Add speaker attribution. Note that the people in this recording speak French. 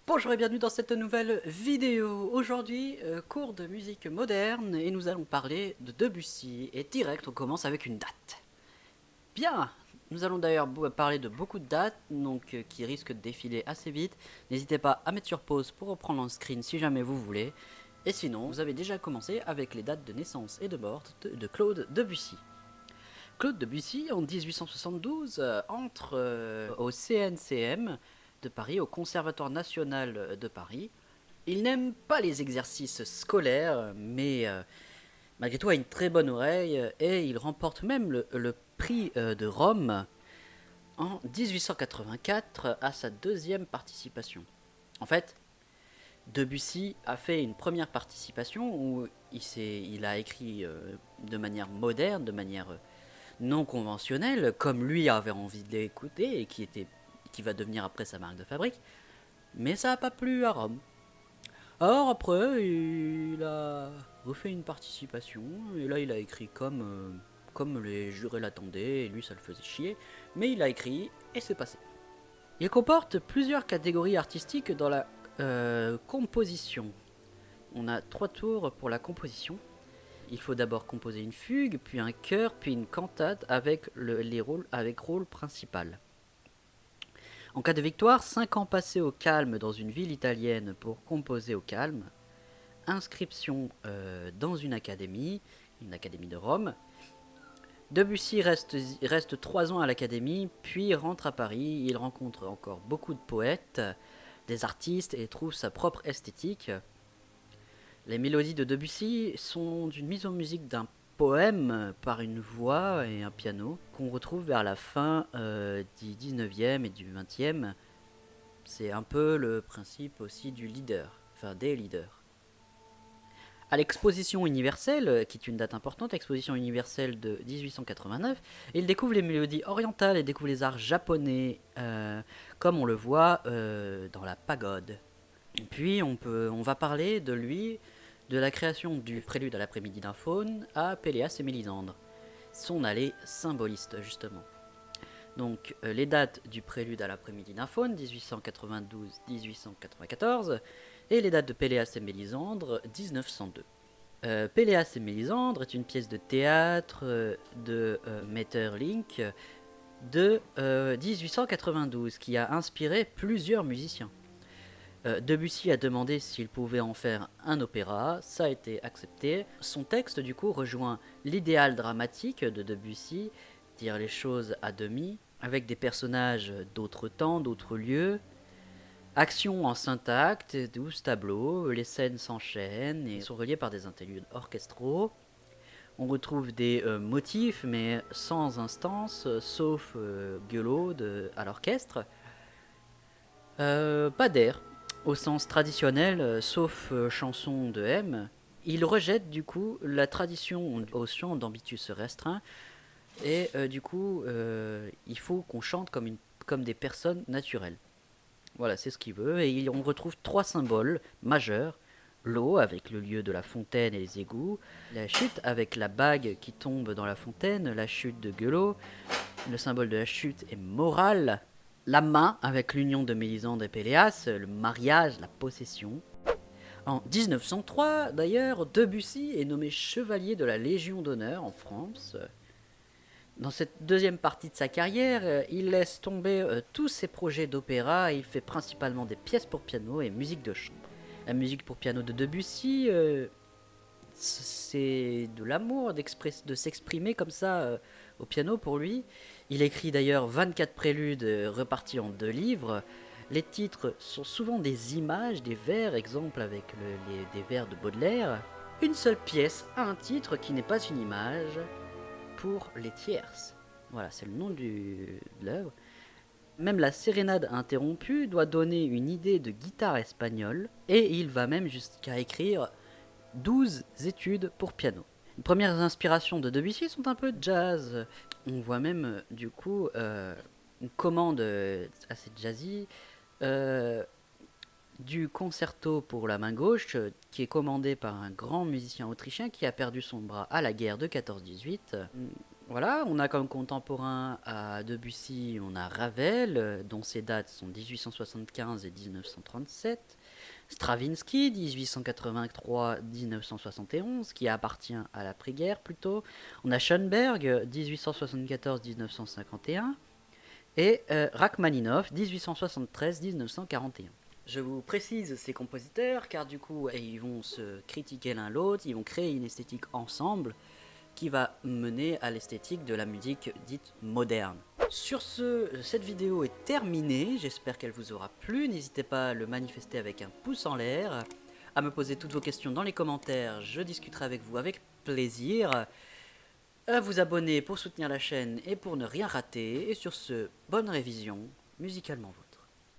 Speaker 1: Bonjour et bienvenue dans cette nouvelle vidéo. Aujourd'hui, cours de musique moderne et nous allons parler de Debussy. Et direct, on commence avec une date. Bien, nous allons d'ailleurs parler de beaucoup de dates qui risquent de défiler assez vite. N'hésitez pas à mettre sur pause pour reprendre en screen si jamais vous voulez. Et sinon, vous avez déjà commencé avec les dates de naissance et de mort de Claude Debussy. Claude Debussy, en 1872, entre au CNCM de Paris, au Conservatoire national de Paris. Il n'aime pas les exercices scolaires, mais malgré tout a une très bonne oreille et il remporte même le prix de Rome en 1884 à sa deuxième participation. En fait, Debussy a fait une première participation où il a écrit de manière moderne, de manière non conventionnelle, comme lui avait envie de l'écouter et qui va devenir après sa marque de fabrique, mais ça n'a pas plu à Rome. Alors après, il a refait une participation, et là il a écrit comme les jurés l'attendaient, et lui ça le faisait chier, mais il a écrit, et c'est passé. Il comporte plusieurs catégories artistiques dans la composition. On a 3 tours pour la composition. Il faut d'abord composer une fugue, puis un chœur, puis une cantate avec rôle principal. En cas de victoire, 5 ans passés au calme dans une ville italienne pour composer au calme, inscription dans une académie de Rome. Debussy reste 3 ans à l'académie, puis rentre à Paris. Il rencontre encore beaucoup de poètes, des artistes et trouve sa propre esthétique. Les mélodies de Debussy sont d'une mise en musique d'un poème par une voix et un piano qu'on retrouve vers la fin du 19e et du 20e. C'est un peu le principe aussi du leader, enfin des leaders. À l'exposition universelle, qui est une date importante, l'exposition universelle de 1889, il découvre les mélodies orientales et découvre les arts japonais, comme on le voit dans la pagode. Et puis on va parler de lui, de la création du prélude à l'après-midi d'un faune à Péléas et Mélisandre, son allée symboliste justement. Donc les dates du prélude à l'après-midi d'un faune, 1892-1894, et les dates de Péléas et Mélisandre, 1902. Péléas et Mélisandre est une pièce de théâtre de Maeterlinck de 1892 qui a inspiré plusieurs musiciens. Debussy a demandé s'il pouvait en faire un opéra, ça a été accepté. Son texte du coup rejoint l'idéal dramatique de Debussy, dire les choses à demi, avec des personnages d'autres temps, d'autres lieux. Action en 5 actes, 12 tableaux, les scènes s'enchaînent et sont reliées par des interludes orchestraux. On retrouve des motifs mais sans instance, sauf gueulot à l'orchestre. Pas d'air, au sens traditionnel, sauf chanson de M. Il rejette du coup la tradition au chant d'ambitus restreint et il faut qu'on chante comme des personnes naturelles. Voilà, c'est ce qu'il veut et on retrouve 3 symboles majeurs. L'eau avec le lieu de la fontaine et les égouts, la chute avec la bague qui tombe dans la fontaine, la chute de Gueulot, le symbole de la chute est moral, la main avec l'union de Mélisandre et Péléas, le mariage, la possession. En 1903, d'ailleurs, Debussy est nommé chevalier de la Légion d'honneur en France. Dans cette deuxième partie de sa carrière, il laisse tomber tous ses projets d'opéra et il fait principalement des pièces pour piano et musique de chambre. La musique pour piano de Debussy, c'est de l'amour de s'exprimer comme ça au piano pour lui. Il écrit d'ailleurs 24 préludes repartis en 2 livres. Les titres sont souvent des images, des vers, exemple avec des vers de Baudelaire. Une seule pièce a un titre qui n'est pas une image pour les tierces. Voilà, c'est le nom de l'œuvre. Même la sérénade interrompue doit donner une idée de guitare espagnole et il va même jusqu'à écrire 12 études pour piano. Les premières inspirations de Debussy sont un peu jazz. On voit même une commande assez jazzy du concerto pour la main gauche, qui est commandé par un grand musicien autrichien qui a perdu son bras à la guerre de 14-18. Voilà, on a comme contemporain à Debussy, on a Ravel, dont ses dates sont 1875 et 1937. Stravinsky, 1883-1971, qui appartient à l'après-guerre plutôt. On a Schoenberg, 1874-1951. Et Rachmaninoff, 1873-1941. Je vous précise ces compositeurs car du coup ils vont se critiquer l'un l'autre, ils vont créer une esthétique ensemble qui va mener à l'esthétique de la musique dite moderne. Sur ce, cette vidéo est terminée, j'espère qu'elle vous aura plu, n'hésitez pas à le manifester avec un pouce en l'air, à me poser toutes vos questions dans les commentaires, je discuterai avec vous avec plaisir, à vous abonner pour soutenir la chaîne et pour ne rien rater, et sur ce, bonne révision, musicalement vôtre.